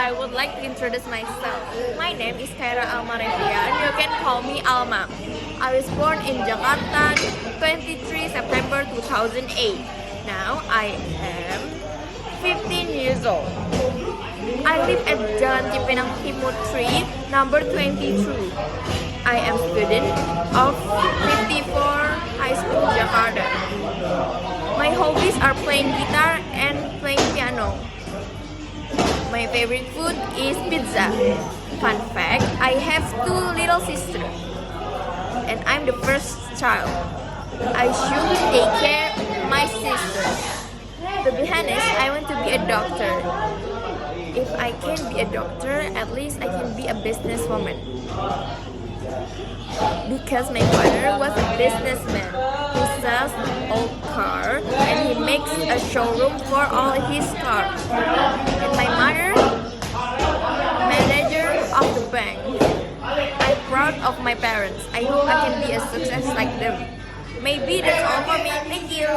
I would like to introduce myself. My name is Kaira Alma Revia, and you can call me Alma. I was born in Jakarta, 23 September 2008. Now I am 15 years old. I live at Jalan Cipinang Timur 3, number 22. I am student of 54 High School, Jakarta. My hobbies are playing guitar and playing piano. My favorite food is pizza. Fun fact, I have 2 little sisters and I'm the first child. I should take care of my sisters. To be honest, I want to be a doctor. If I can be a doctor, at least I can be a businesswoman. Because my father was a businessman. He sells old cars and he makes a showroom for all his cars. And my mother, manager of the bank. I'm proud of my parents. I hope I can be a success like them. Maybe that's all for me. Thank you.